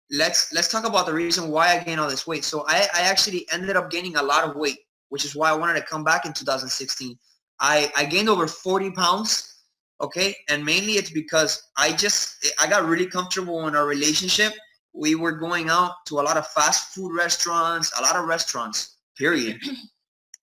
let's talk about the reason why I gained all this weight. So I actually ended up gaining a lot of weight, which is why I wanted to come back in 2016. I gained over 40 pounds. Okay, and mainly it's because I got really comfortable in our relationship. We were going out to a lot of fast food restaurants, a lot of restaurants, period.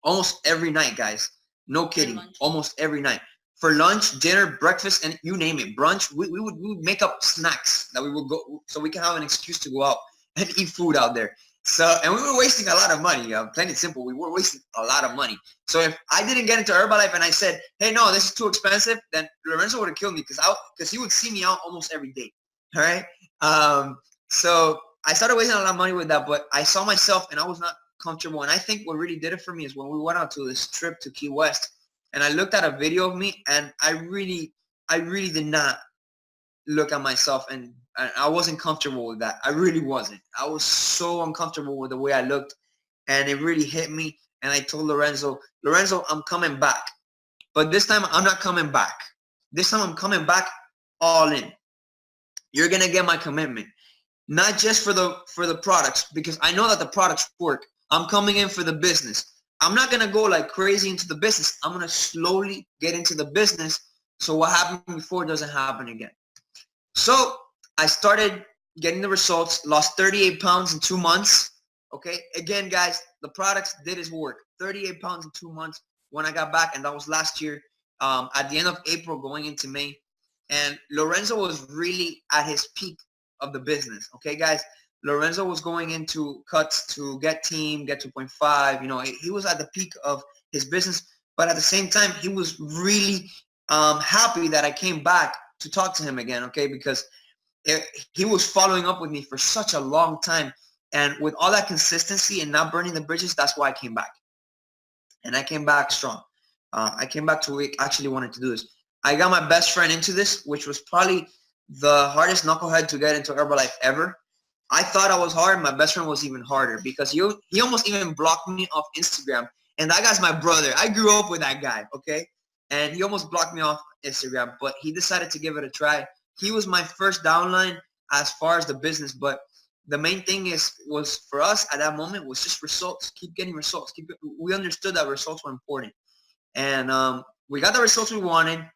Almost every night, guys. No kidding. Almost every night. For lunch, dinner, breakfast, and you name it, brunch, we would make up snacks that we would go, so we can have an excuse to go out and eat food out there. So, and we were wasting a lot of money. Plain and simple, we were wasting a lot of money. So if I didn't get into Herbalife and I said, hey, no, this is too expensive, then Lorenzo would have killed me because he would see me out almost every day. All right. So I started wasting a lot of money with that, but I saw myself and I was not comfortable. And I think what really did it for me is when we went out to this trip to Key West, and I looked at a video of me, and I really did not look at myself, and I wasn't comfortable with that. I really wasn't. I was so uncomfortable with the way I looked, and it really hit me. And I told Lorenzo, I'm coming back. But this time I'm not coming back. This time I'm coming back all in. You're going to get my commitment. Not just for the products, because I know that the products work. I'm coming in for the business. I'm not going to go like crazy into the business. I'm going to slowly get into the business so what happened before doesn't happen again. So I started getting the results, lost 38 pounds in 2 months. Okay. Again, guys, the products did its work. 38 pounds in 2 months when I got back. And that was last year, at the end of April going into May. And Lorenzo was really at his peak of the business. Okay, guys, Lorenzo was going into cuts to get team, get 2.5. You know, he was at the peak of his business. But at the same time, he was really happy that I came back to talk to him again, okay, because he was following up with me for such a long time. And with all that consistency and not burning the bridges, that's why I came back. And I came back strong. I came back to where we actually wanted to do this. I got my best friend into this, which was probably the hardest knucklehead to get into Herbalife ever. I thought I was hard. My best friend was even harder because he almost even blocked me off Instagram. And that guy's my brother. I grew up with that guy, okay? And he almost blocked me off Instagram, but he decided to give it a try. He was my first downline as far as the business, but the main thing was for us at that moment was just results. Keep getting results. We understood that results were important. And we got the results we wanted.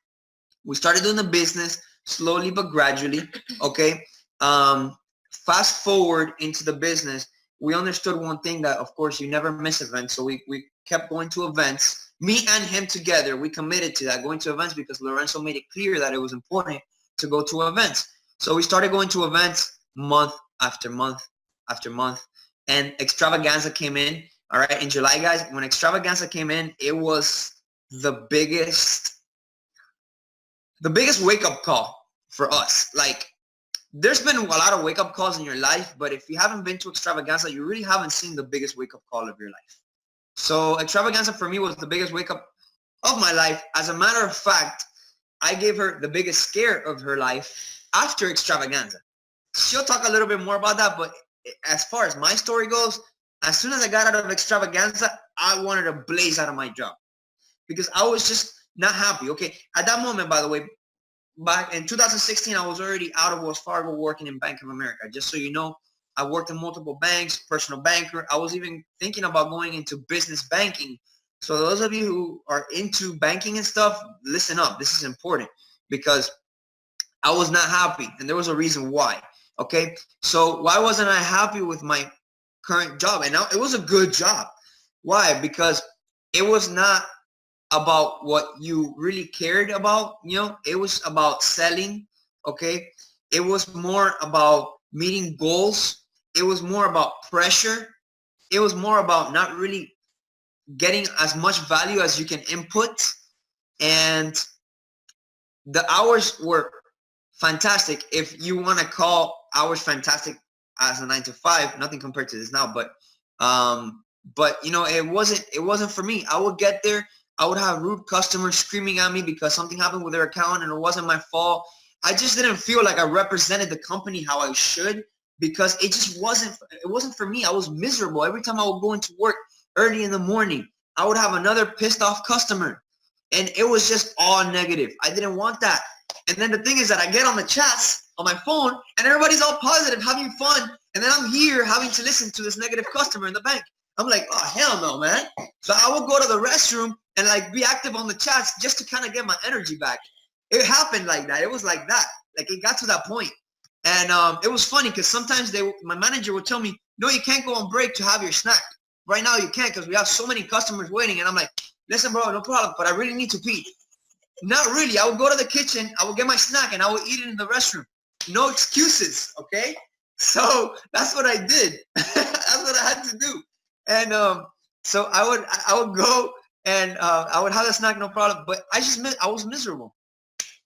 We started doing the business slowly but gradually, okay? Fast forward into the business, we understood one thing, that, of course, you never miss events. So we kept going to events. Me and him together, we committed to that, going to events, because Lorenzo made it clear that it was important to go to events. So we started going to events month after month after month. And Extravaganza came in, all right, in July, guys. When Extravaganza came in, it was the biggest wake-up call for us. Like, there's been a lot of wake-up calls in your life, but if you haven't been to Extravaganza, you really haven't seen the biggest wake-up call of your life. So Extravaganza for me was the biggest wake-up of my life. As a matter of fact, I gave her the biggest scare of her life after Extravaganza. She'll talk a little bit more about that, but as far as my story goes, as soon as I got out of Extravaganza, I wanted to blaze out of my job because I was just not happy. Okay, at that moment, by the way, back in 2016, I was already out of Wells Fargo working in Bank of America. Just so you know, I worked in multiple banks, personal banker. I was even thinking about going into business banking. So those of you who are into banking and stuff, listen up. This is important because I was not happy, and there was a reason why. Okay, so why wasn't I happy with my current job? And now it was a good job. Why? Because it was not about what you really cared about. You know, it was about selling. Okay, it was more about meeting goals. It was more about pressure. It was more about not really getting as much value as you can input. And the hours were fantastic. If you want to call hours fantastic as a 9 to 5, nothing compared to this now, but you know, it wasn't for me. I would get there, I would have rude customers screaming at me because something happened with their account and it wasn't my fault. I just didn't feel like I represented the company how I should, because it just wasn't for me. I was miserable. Every time I would go into work early in the morning, I would have another pissed off customer, and it was just all negative. I didn't want that. And then the thing is that I get on the chats on my phone and everybody's all positive, having fun. And then I'm here having to listen to this negative customer in the bank. I'm like, oh, hell no, man. So I will go to the restroom and like be active on the chats just to kind of get my energy back. It happened like that. It was like that. Like it got to that point. And it was funny because sometimes my manager would tell me, no, you can't go on break to have your snack. Right now you can't because we have so many customers waiting. And I'm like, listen, bro, no problem, but I really need to pee. Not really. I would go to the kitchen, I would get my snack, and I would eat it in the restroom. No excuses, okay? So that's what I did. That's what I had to do. And so I would go and I would have a snack, no problem. But I was miserable.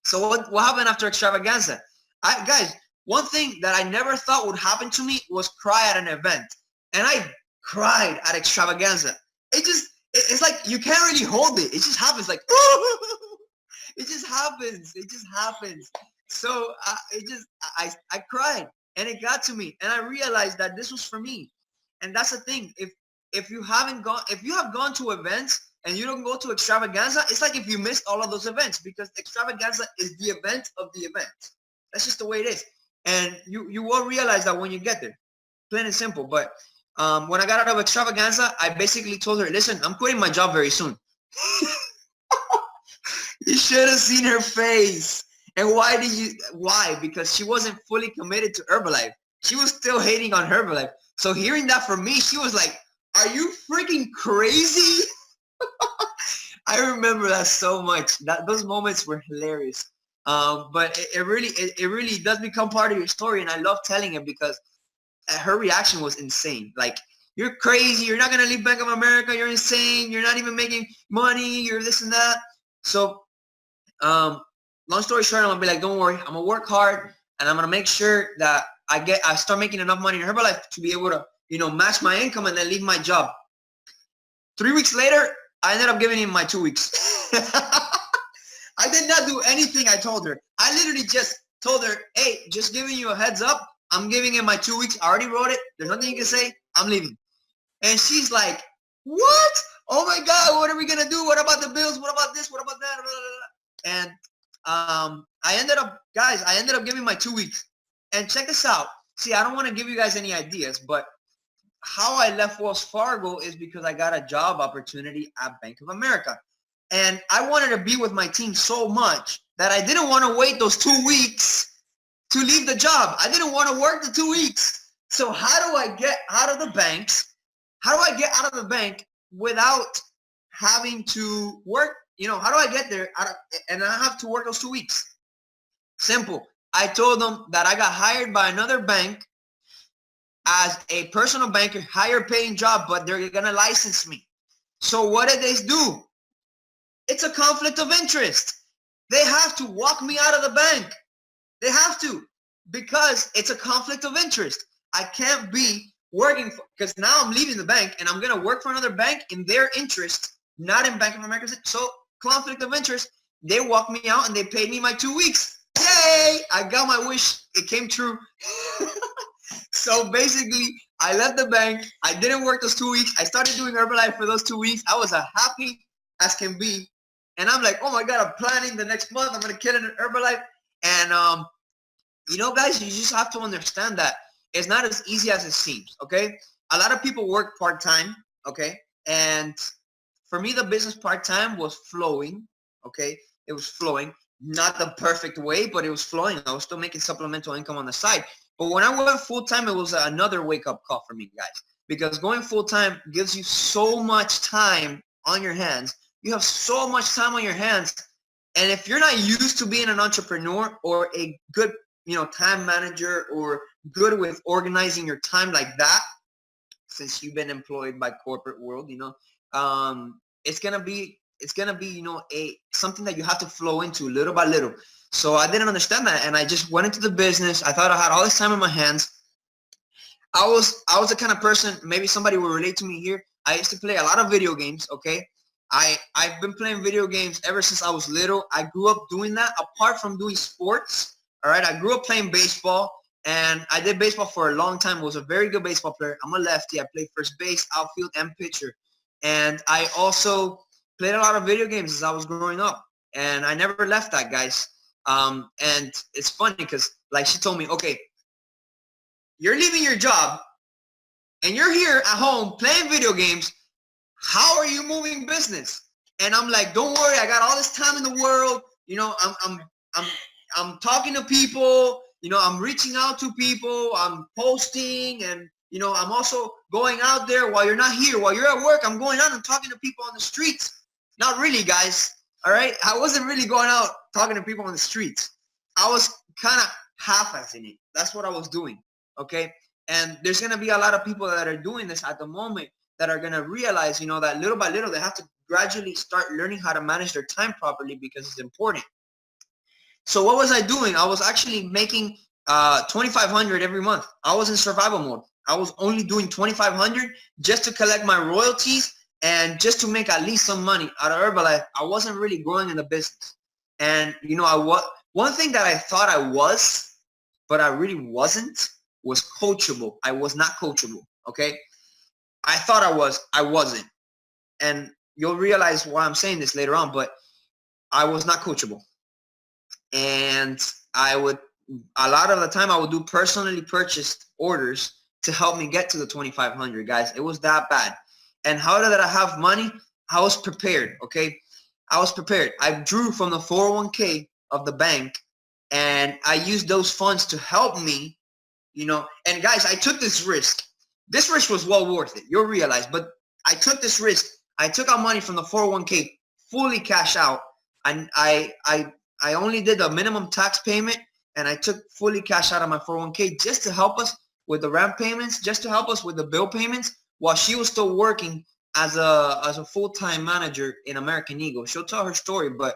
So what happened after Extravaganza? Guys, one thing that I never thought would happen to me was cry at an event. And I cried at Extravaganza. It's like you can't really hold it. It just happens like, it just happens. It just happens. So I cried and it got to me and I realized that this was for me. And that's the thing. If you have gone to events and you don't go to Extravaganza, it's like if you missed all of those events because Extravaganza is the event of the event. That's just the way it is. And you will realize that when you get there, plain and simple. But when I got out of Extravaganza, I basically told her, listen, I'm quitting my job very soon. You should have seen her face. And why? Because she wasn't fully committed to Herbalife. She was still hating on Herbalife. So hearing that from me, she was like, are you freaking crazy? I remember that so much. Those moments were hilarious. But it really does become part of your story. And I love telling it because her reaction was insane. Like, you're crazy. You're not going to leave Bank of America. You're insane. You're not even making money. You're this and that. So, long story short, I'm going to be like, don't worry. I'm going to work hard and I'm going to make sure that I start making enough money in Herbalife to be able to, match my income and then leave my job. 3 weeks later, I ended up giving him my 2 weeks. I did not do anything I told her. I literally just told her, hey, just giving you a heads up. I'm giving him my 2 weeks. I already wrote it. There's nothing you can say. I'm leaving. And she's like, what? Oh my God, what are we going to do? What about the bills? What about this? What about that? And I ended up giving my 2 weeks. And check this out. See, I don't want to give you guys any ideas, but how I left Wells Fargo is because I got a job opportunity at Bank of America. And I wanted to be with my team so much that I didn't want to wait those 2 weeks to leave the job. I didn't want to work the 2 weeks. So how do I get out of the banks? How do I get out of the bank without having to work? How do I get there and I have to work those 2 weeks? Simple. I told them that I got hired by another bank as a personal banker, higher paying job, but they're going to license me. So what did they do? It's a conflict of interest. They have to walk me out of the bank. They have to, because it's a conflict of interest. I can't be working because now I'm leaving the bank and I'm going to work for another bank in their interest, not in Bank of America. So conflict of interest, they walked me out and they paid me my 2 weeks. Yay! I got my wish. It came true. So basically, I left the bank. I didn't work those 2 weeks. I started doing Herbalife for those 2 weeks. I was as happy as can be. And I'm like, oh my God, I'm planning the next month. I'm going to kill it in Herbalife. And, guys, you just have to understand that it's not as easy as it seems, okay? A lot of people work part-time, okay? And for me, the business part-time was flowing, okay? It was flowing. Not the perfect way, but it was flowing. I was still making supplemental income on the side. But when I went full-time, it was another wake-up call for me, guys. Because going full-time gives you so much time on your hands. You have so much time on your hands. And if you're not used to being an entrepreneur or a good, time manager or good with organizing your time like that, since you've been employed by corporate world, it's gonna be something that you have to flow into little by little. So I didn't understand that, and I just went into the business. I thought I had all this time in my hands. I was the kind of person, maybe somebody will relate to me here. I used to play a lot of video games, okay? I've been playing video games ever since I was little. I grew up doing that apart from doing sports, all right? I grew up playing baseball, and I did baseball for a long time. I was a very good baseball player. I'm a lefty. I played first base, outfield, and pitcher. And I also played a lot of video games as I was growing up, and I never left that, guys. And it's funny because like she told me, okay, you're leaving your job and you're here at home playing video games. How are you moving business? And I'm like, don't worry, I got all this time in the world. You know, I'm talking to people. You know, I'm reaching out to people. I'm posting, and you know, I'm also going out there while you're not here. While you're at work, I'm going out and talking to people on the streets. Not really, guys. All right, I wasn't really going out talking to people on the streets. I was kind of half-assing it. That's what I was doing. Okay, and there's gonna be a lot of people that are doing this at the moment that are gonna realize, you know, that little by little they have to gradually start learning how to manage their time properly because it's important. So what was I doing? I was actually making 2,500 every month. I was in survival mode. I was only doing 2,500 just to collect my royalties and just to make at least some money out of Herbalife. I wasn't really growing in the business. And you know, one thing that I thought I was, but I really wasn't, was coachable. I was not coachable. Okay, I thought I wasn't. And you'll realize why I'm saying this later on, but I was not coachable. And I would, a lot of the time I would do personally purchased orders to help me get to the 2,500, guys. It was that bad. And how did I have money? I was prepared, okay? I was prepared. I drew from the 401k of the bank, and I used those funds to help me, you know. And guys, I took this risk. This risk was well worth it. You'll realize. But I took this risk. I took out money from the 401k, fully cash out. And I only did the minimum tax payment, and I took fully cash out of my 401k just to help us with the rent payments, just to help us with the bill payments while she was still working as a full-time manager in American Eagle. She'll tell her story, but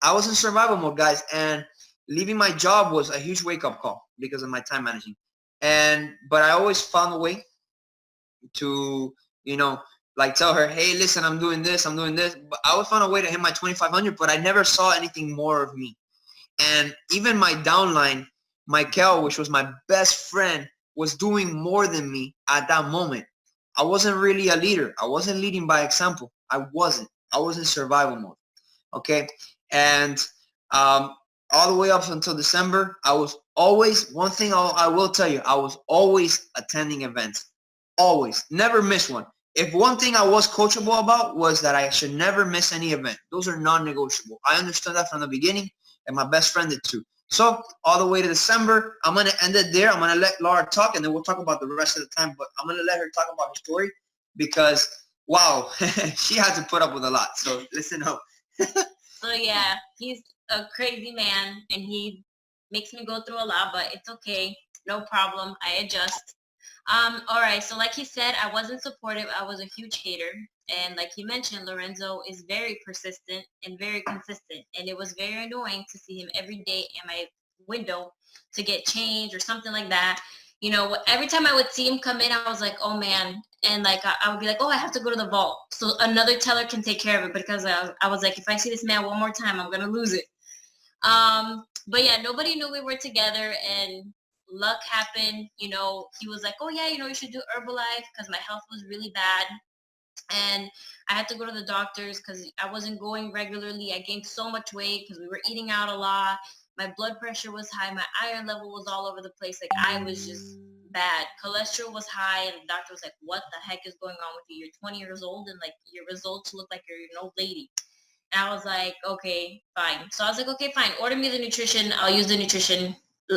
I was in survival mode, guys, and leaving my job was a huge wake-up call because of my time managing. But I always found a way to, you know, like tell her, hey, listen, I'm doing this. But I always found a way to hit my 2,500, but I never saw anything more of me. And even my downline, Michael, which was my best friend, was doing more than me at that moment. I wasn't really a leader. I wasn't leading by example. I was in survival mode. Okay. And all the way up until December, I was always, one thing I will tell you, I was always attending events. Always. Never miss one. If one thing I was coachable about was that I should never miss any event. Those are non-negotiable. I understood that from the beginning, and my best friend did too. So all the way to December, I'm going to end it there. I'm going to let Laura talk, and then we'll talk about the rest of the time. But I'm going to let her talk about her story because, wow, she had to put up with a lot. So listen up. So, yeah, he's a crazy man, and he makes me go through a lot, but it's okay. No problem. I adjust. All right, so like he said, I wasn't supportive. I was a huge hater. And like he mentioned, Lorenzo is very persistent and very consistent. And it was very annoying to see him every day in my window to get change or something like that. You know, every time I would see him come in, I was like, oh man. And like, I would be like, oh, I have to go to the vault so another teller can take care of it, because I was like, if I see this man one more time, I'm going to lose it. But yeah, nobody knew we were together, and luck happened. You know, he was like, oh yeah, you know, you should do Herbalife because my health was really bad. And I had to go to the doctors because I wasn't going regularly. I gained so much weight because we were eating out a lot. My blood pressure was high. My iron level was all over the place. Like, I was just bad. Cholesterol was high, and the doctor was like, what the heck is going on with you? You're 20 years old, and like your results look like you're an old lady. And I was like, okay, fine. So I was like, okay, fine. Order me the nutrition. I'll use the nutrition.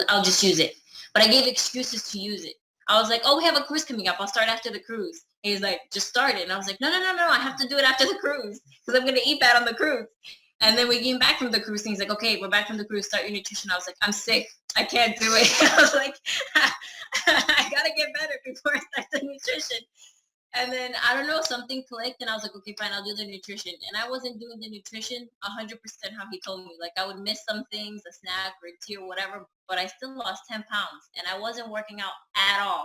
I'll just use it. But I gave excuses to use it. I was like, oh, we have a cruise coming up. I'll start after the cruise. And he's like, just start it. And I was like, no. I have to do it after the cruise because I'm going to eat bad on the cruise. And then we came back from the cruise. And he's like, okay, we're back from the cruise. Start your nutrition. I was like, I'm sick. I can't do it. I was like, I got to get better before I start the nutrition. And then, I don't know, something clicked, and I was like, okay, fine, I'll do the nutrition. And I wasn't doing the nutrition 100% how he told me. Like, I would miss some things, a snack or a tea or whatever, but I still lost 10 pounds, and I wasn't working out at all.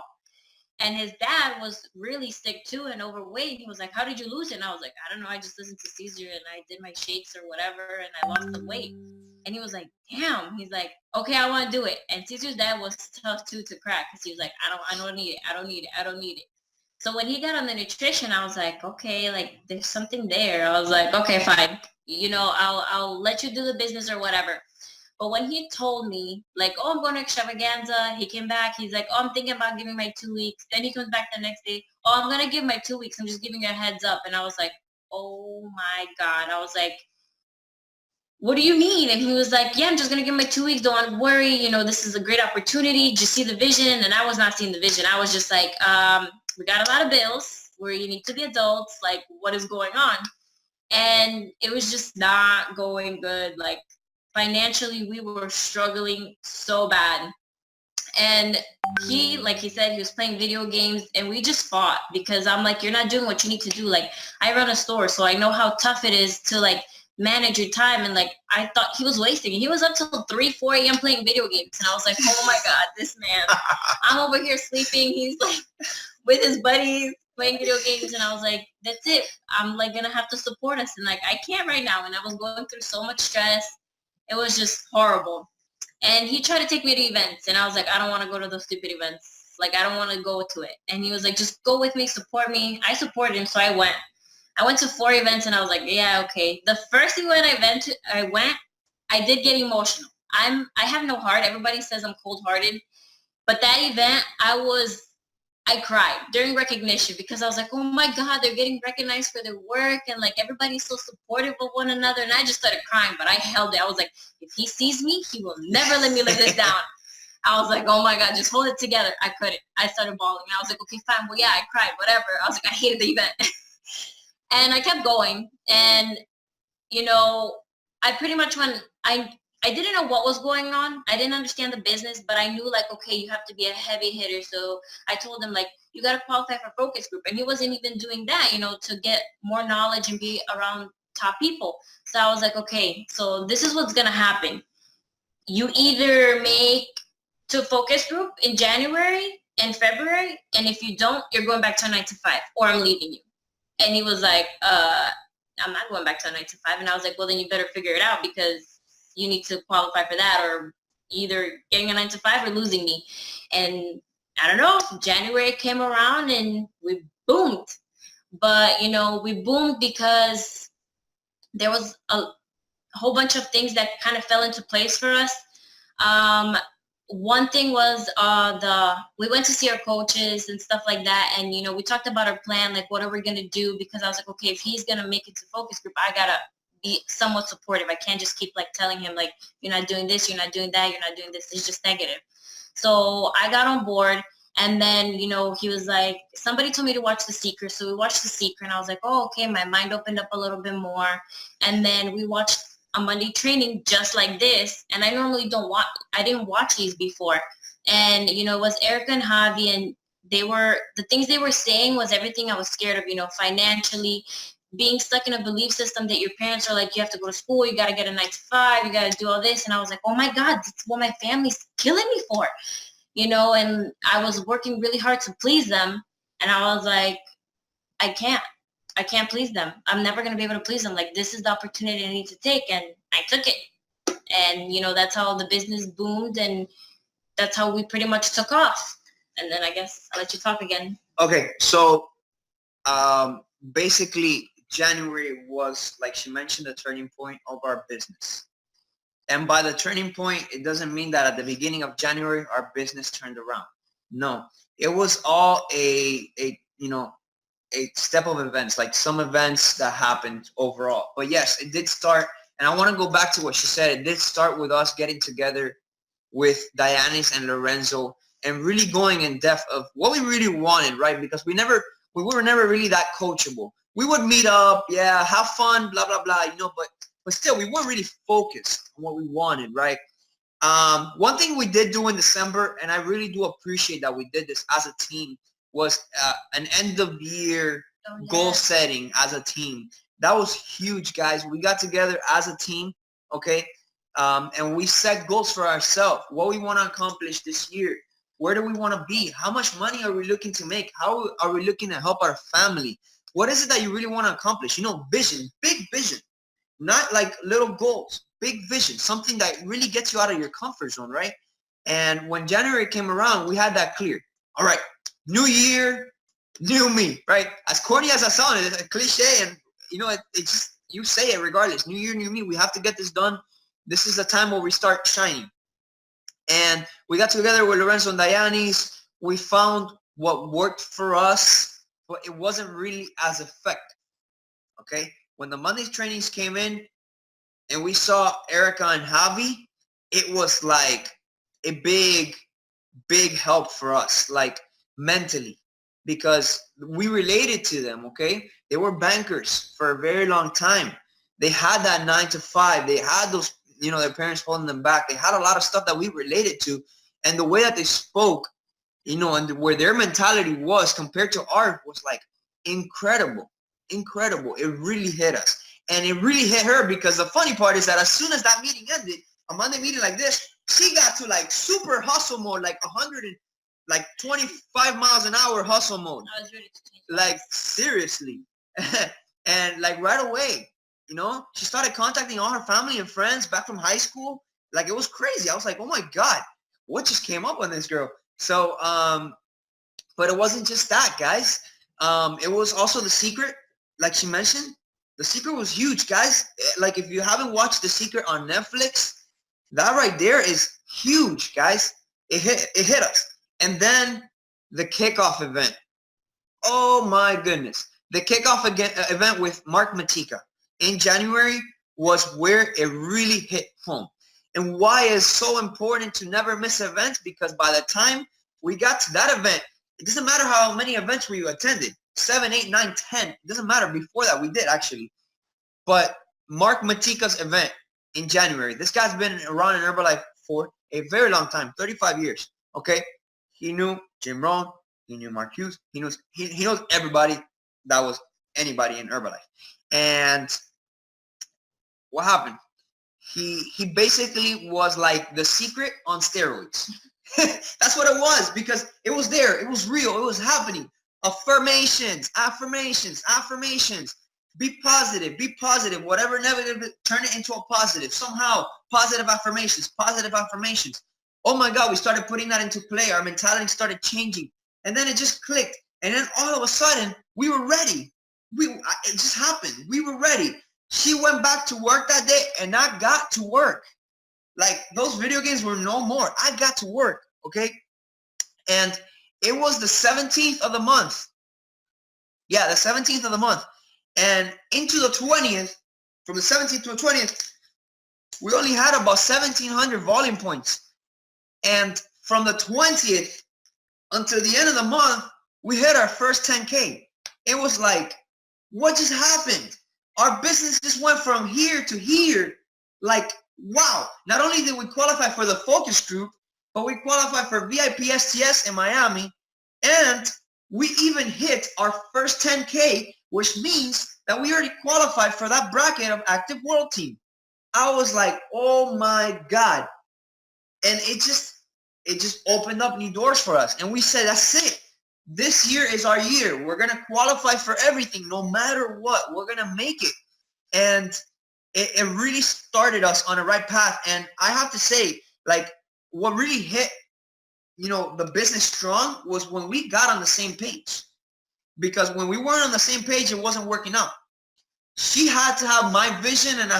And his dad was really sick too and overweight. He was like, how did you lose it? And I was like, I don't know. I just listened to Caesar, and I did my shakes or whatever, and I lost the weight. And he was like, damn. He's like, okay, I want to do it. And Caesar's dad was tough too to crack because he was like, I don't need it. So when he got on the nutrition, I was like, okay, like there's something there. I was like, okay, fine. You know, I'll let you do the business or whatever. But when he told me, like, oh, I'm going to extravaganza, he came back. He's like, oh, I'm thinking about giving my 2 weeks. Then he comes back the next day. Oh, I'm going to give my 2 weeks. I'm just giving you a heads up. And I was like, oh, my God. I was like, what do you mean? And he was like, yeah, I'm just going to give my 2 weeks. Don't worry. You know, this is a great opportunity. Just see the vision. And I was not seeing the vision. I was just like, we got a lot of bills where you need to be adults. Like, what is going on? And it was just not going good. Like, financially, we were struggling so bad. And he, like he said, he was playing video games, and we just fought because I'm like, you're not doing what you need to do. Like, I run a store, so I know how tough it is to, like, manage your time. And, like, I thought he was wasting it. He was up till 3, 4 a.m. playing video games. And I was like, oh, my God, this man. I'm over here sleeping. He's, like, with his buddies playing video games. And I was like, that's it. I'm, like, going to have to support us. And, like, I can't right now. And I was going through so much stress. It was just horrible. And he tried to take me to events, and I was like, I don't want to go to those stupid events. Like, I don't want to go to it. And he was like, just go with me, support me. I supported him, so I went. I went to 4 events, and I was like, yeah, okay. The first event I went, I did get emotional. I have no heart. Everybody says I'm cold-hearted. But that event, I cried during recognition because I was like, oh my God, they're getting recognized for their work, and like everybody's so supportive of one another. And I just started crying, but I held it. I was like, if he sees me, he will never let me live this down. I was like, oh my God, just hold it together. I couldn't. I started bawling. I was like, okay, fine. Well, yeah, I cried, whatever. I was like, I hated the event. And I kept going. And, you know, I pretty much I didn't know what was going on. I didn't understand the business, but I knew, like, okay, you have to be a heavy hitter. So I told him, like, you got to qualify for focus group. And he wasn't even doing that, you know, to get more knowledge and be around top people. So I was like, okay, so this is what's going to happen. You either make to focus group in January and February, and if you don't, you're going back to a 9 to 5, or I'm leaving you. And he was like, I'm not going back to a 9 to 5. And I was like, well, then you better figure it out because you need to qualify for that, or either getting a 9 to 5 or losing me. And I don't know, January came around and we boomed. But, you know, we boomed because there was a whole bunch of things that kind of fell into place for us. One thing was we went to see our coaches and stuff like that. And, you know, we talked about our plan, like, what are we going to do? Because I was like, okay, if he's going to make it to focus group, I got to be somewhat supportive. I can't just keep, like, telling him, like, you're not doing this, you're not doing that, you're not doing this. It's just negative. So I got on board. And then, you know, he was like, somebody told me to watch The Secret. So we watched The Secret. And I was like, oh, okay, my mind opened up a little bit more. And then we watched a Monday training just like this. And I normally I didn't watch these before. And, you know, it was Erica and Javi, and the things they were saying was everything I was scared of, you know, financially, being stuck in a belief system that your parents are like, you have to go to school, you got to get a 9 to 5, you got to do all this. And I was like, oh my God, that's what my family's killing me for, you know, and I was working really hard to please them. And I was like, I can't please them. I'm never going to be able to please them. Like, this is the opportunity I need to take. And I took it. And, you know, that's how the business boomed. And that's how we pretty much took off. And then I guess I'll let you talk again. Okay. So basically, January was, like she mentioned, the turning point of our business. And by the turning point, it doesn't mean that at the beginning of January, our business turned around. No, it was all a step of events, like some events that happened overall. But yes, it did start. And I want to go back to what she said. It did start with us getting together with Dianis and Lorenzo and really going in depth of what we really wanted, right? Because we were never really that coachable. We would meet up, yeah, have fun, blah, blah, blah, you know, but still, we weren't really focused on what we wanted, right? One thing we did do in December, and I really do appreciate that we did this as a team, was an end of year goal setting as a team. That was huge, guys. We got together as a team, okay? And we set goals for ourselves, what we want to accomplish this year. Where do we want to be? How much money are we looking to make? How are we looking to help our family? What is it that you really want to accomplish? You know, vision, big vision, not like little goals, big vision, something that really gets you out of your comfort zone, right? And when January came around, we had that clear. All right, new year, new me, right? As corny as that sounds, it's a cliche, and, you know, it's just, you say it regardless. New year, new me. We have to get this done. this is the time where we start shining. And we got together with Lorenzo and Dianis. We found what worked for us, but it wasn't really as effective. Okay? When the Monday trainings came in and we saw Erica and Javi, it was like a big help for us, like mentally, because we related to them. Okay? They were bankers for a very long time. They had that 9 to 5. They had those, their parents holding them back. They had a lot of stuff that we related to, and the way that they spoke, and where their mentality was compared to ours was like incredible. It really hit us, and it really hit her, because the funny part is that as soon as that meeting ended, a Monday meeting like this, she got to like super hustle mode, like 125 miles an hour hustle mode. I was ready to change. Like seriously, and like right away, she started contacting all her family and friends back from high school. Like it was crazy. I was like, oh my God, what just came up on this girl? So, but it wasn't just that, guys. It was also The Secret, like she mentioned. The Secret was huge, guys. Like if you haven't watched The Secret on Netflix, that right there is huge, guys. It hit us. And then the kickoff event. Oh my goodness. The kickoff event with Mark Matika in January was where it really hit home. And why it's so important to never miss events, because by the time we got to that event, it doesn't matter how many events we attended, 7, 8, 9, 10, it doesn't matter. Before that, we did actually. But Mark Matika's event in January, this guy's been around in Herbalife for a very long time, 35 years, okay? He knew Jim Rohn, he knew Mark Hughes, he knows everybody that was anybody in Herbalife. And what happened? He basically was like The Secret on steroids. That's what it was, because it was there. It was real. It was happening. Affirmations. Be positive. Whatever negative, turn it into a positive. Somehow, positive affirmations. Oh my God, we started putting that into play. Our mentality started changing. And then it just clicked. And then all of a sudden, we were ready. It just happened. We were ready. She went back to work that day, and I got to work. Like, those video games were no more. I got to work, okay? And it was the 17th of the month. Yeah, the 17th of the month. And into the 20th, from the 17th to the 20th, we only had about 1,700 volume points. And from the 20th until the end of the month, we hit our first 10K. It was like, what just happened? Our business just went from here to here. Like, wow. Not only did we qualify for the focus group, but we qualified for VIP STS in Miami. And we even hit our first 10K, which means that we already qualified for that bracket of active world team. I was like, oh my God. And it just opened up new doors for us. And we said, that's it. This year is our year. We're going to qualify for everything, no matter what. We're going to make it. And it really started us on the right path. And I have to say, like, what really hit, the business strong was when we got on the same page. Because when we weren't on the same page, it wasn't working out. She had to have my vision, and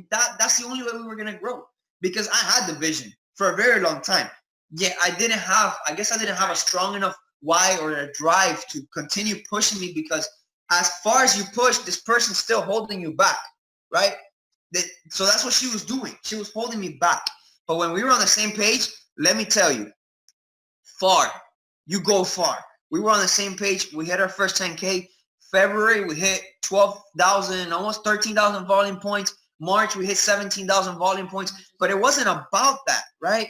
that's the only way we were going to grow. Because I had the vision for a very long time. Yeah, I guess I didn't have a strong enough why or a drive to continue pushing me, because as far as you push, this person's still holding you back, right? So that's what she was doing. She was holding me back. But when we were on the same page, let me tell you, you go far. We were on the same page. We hit our first 10K. February, we hit 12,000, almost 13,000 volume points. March, we hit 17,000 volume points. But it wasn't about that, right?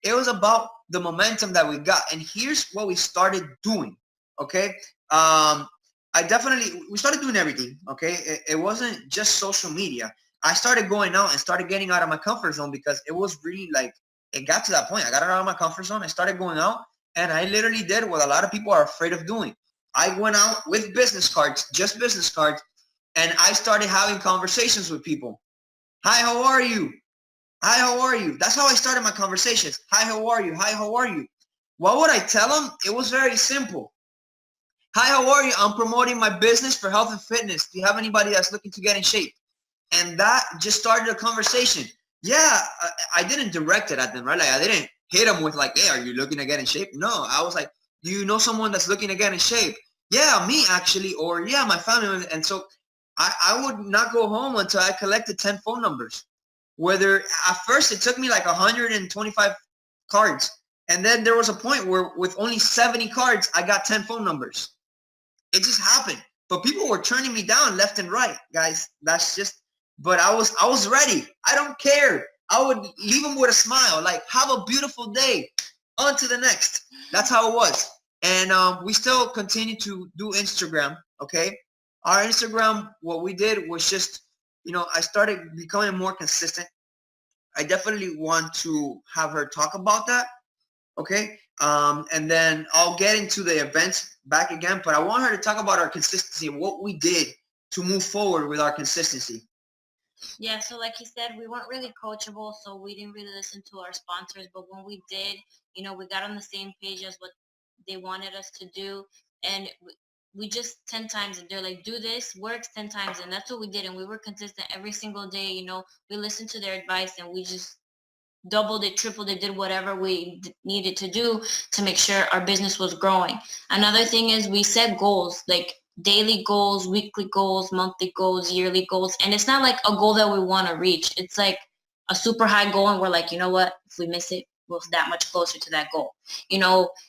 It was about the momentum that we got. And here's what we started doing, okay? We started doing everything, okay? It wasn't just social media. I started going out and started getting out of my comfort zone, because it was really like, it got to that point. I got out of my comfort zone. I started going out, and I literally did what a lot of people are afraid of doing. I went out with business cards, just business cards, and I started having conversations with people. Hi, how are you? Hi, how are you? That's how I started my conversations. Hi, how are you? Hi, how are you? What would I tell them? It was very simple. Hi, how are you? I'm promoting my business for health and fitness. Do you have anybody that's looking to get in shape? And that just started a conversation. Yeah, I didn't direct it at them, right? Like I didn't hit them with like, "Hey, are you looking to get in shape?" No, I was like, "Do you know someone that's looking to get in shape?" Yeah, me actually, or yeah, my family. And so I would not go home until I collected 10 phone numbers. Whether at first it took me like 125 cards, and then there was a point where with only 70 cards, I got 10 phone numbers. It just happened. But people were turning me down left and right, guys. That's just. But I was ready. I don't care. I would leave them with a smile, like have a beautiful day. On to the next. That's how it was. And we still continue to do Instagram. Okay, our Instagram. What we did was just, I started becoming more consistent. I definitely want to have her talk about that. Okay. And then I'll get into the events back again, but I want her to talk about our consistency and what we did to move forward with our consistency. Yeah, so like you said, we weren't really coachable, so we didn't really listen to our sponsors. But when we did, we got on the same page as what they wanted us to do, and we just 10 times, and they're like, "Do this, works 10 times," and that's what we did, and we were consistent every single day. We listened to their advice, and we just doubled it, tripled it, did whatever we needed to do to make sure our business was growing. Another thing is we set goals, like daily goals, weekly goals, monthly goals, yearly goals. And it's not like a goal that we want to reach. It's like a super high goal and we're like, you know what? If we miss it, we're that much closer to that goal.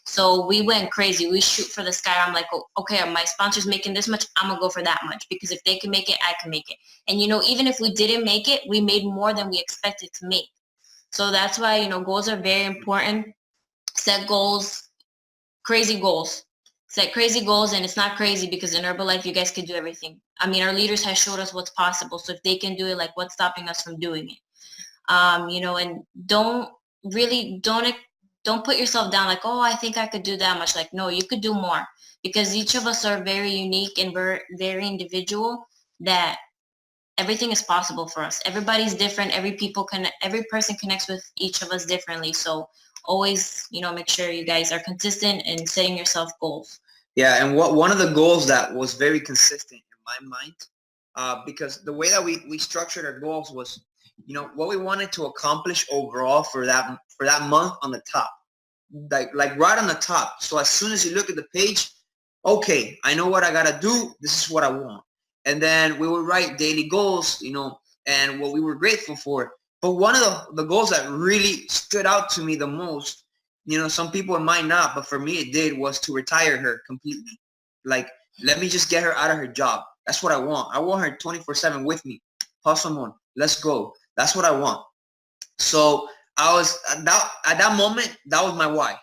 So we went crazy. We shoot for the sky. I'm like, oh, okay, my sponsor's making this much, I'm gonna go for that much, because if they can make it, I can make it. And even if we didn't make it, we made more than we expected to make. So that's why, goals are very important. Set goals, crazy goals. Set crazy goals, and it's not crazy because in Herbalife, you guys can do everything. I mean, our leaders have showed us what's possible. So if they can do it, like what's stopping us from doing it? And don't put yourself down like, oh, I think I could do that much. Like, no, you could do more, because each of us are very unique and very individual, that everything is possible for us. Everybody's different. Every person connects with each of us differently. So always, make sure you guys are consistent in setting yourself goals. Yeah, and one of the goals that was very consistent in my mind, because the way that we structured our goals was, what we wanted to accomplish overall for that month on the top, like right on the top. So as soon as you look at the page, okay, I know what I gotta do. This is what I want. And then we would write daily goals, and what we were grateful for. But one of the goals that really stood out to me the most, some people it might not, but for me it did, was to retire her completely. Like, let me just get her out of her job. That's what I want. I want her 24/7 with me. Hustle on. Let's go. That's what I want. So I was at that moment, that was my why,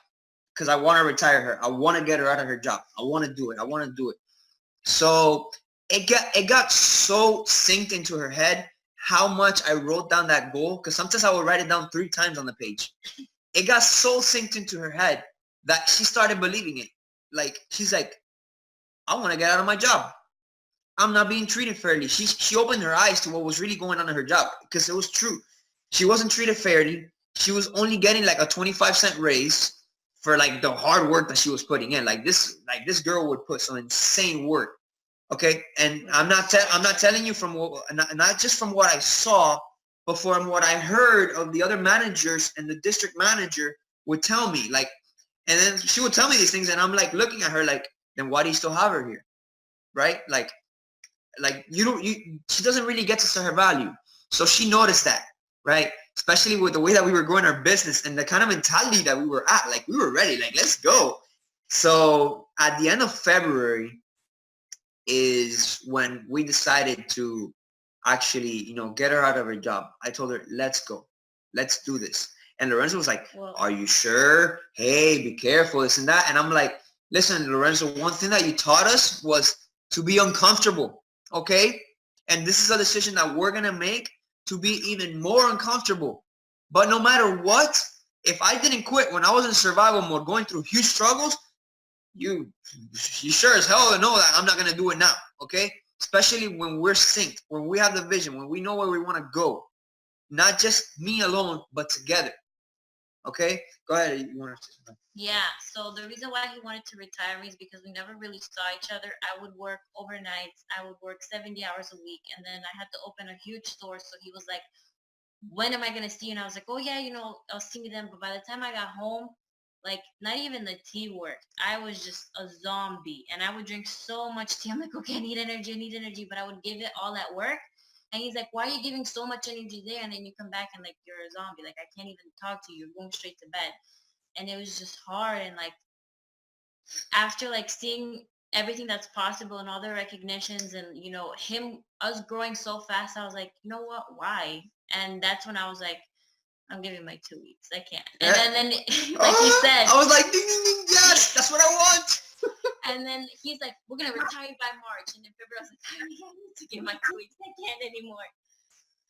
because I want to retire her. I want to get her out of her job. I want to do it. I want to do it. So it got so synced into her head how much I wrote down that goal, because sometimes I would write it down 3 times on the page. It got so synced into her head that she started believing it. Like, she's like, I want to get out of my job. I'm not being treated fairly. She opened her eyes to what was really going on in her job, because it was true. She wasn't treated fairly. She was only getting like a 25-cent raise for like the hard work that she was putting in. Like this girl would put some insane work. Okay, and I'm not telling you from not just from what I saw, but from what I heard of the other managers, and the district manager would tell me, like, and then she would tell me these things, and I'm like looking at her like, then why do you still have her here, right? Like you don't she doesn't really get to see her value. So she noticed that, right? Especially with the way that we were growing our business and the kind of mentality that we were at. Like, we were ready, like, let's go. So at the end of February is when we decided to actually, get her out of her job. I told her, let's go. Let's do this. And Lorenzo was like, Well, are you sure? Hey, be careful, this and that. And I'm like, listen, Lorenzo, one thing that you taught us was to be uncomfortable. Okay? And this is a decision that we're going to make to be even more uncomfortable. But no matter what, if I didn't quit when I was in survival mode, going through huge struggles, you you sure as hell know that I'm not going to do it now. Okay? Especially when we're synced, when we have the vision, when we know where we want to go. Not just me alone, but together. Okay? Go ahead. You want to say something? yeah, so the reason why he wanted to retire me is because we never really saw each other. I would work overnights. I would work 70 hours a week, and then I had to open a huge store. So he was like, when am I gonna see you? And I was like, oh yeah, I'll see me then. But by the time I got home, like not even the tea worked. I was just a zombie, and I would drink so much tea. I'm like, okay, I need energy, but I would give it all at work. And he's like, why are you giving so much energy there? And then you come back and like you're a zombie. Like I can't even talk to you. You're going straight to bed. And it was just hard. And like after like seeing everything that's possible and all the recognitions and us growing so fast, I was like, you know what, why? And that's when I was like, I'm giving my 2 weeks. I can't. And Yeah. then like he said, I was like, ding, ding, ding, yes, that's what I want. and then he's like, we're gonna retire you by March. And in February I was like, I need to give my 2 weeks. I can't anymore.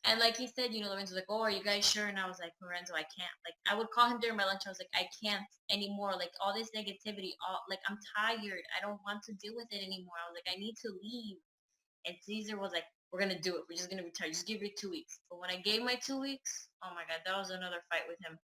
And like he said, Lorenzo was like, oh, are you guys sure? And I was like, Lorenzo, I can't. Like, I would call him during my lunch. I was like, I can't anymore. Like, all this negativity, like, I'm tired. I don't want to deal with it anymore. I was like, I need to leave. And Caesar was like, we're going to do it. We're just going to retire. Just give your 2 weeks. But when I gave my 2 weeks, oh my God, that was another fight with him.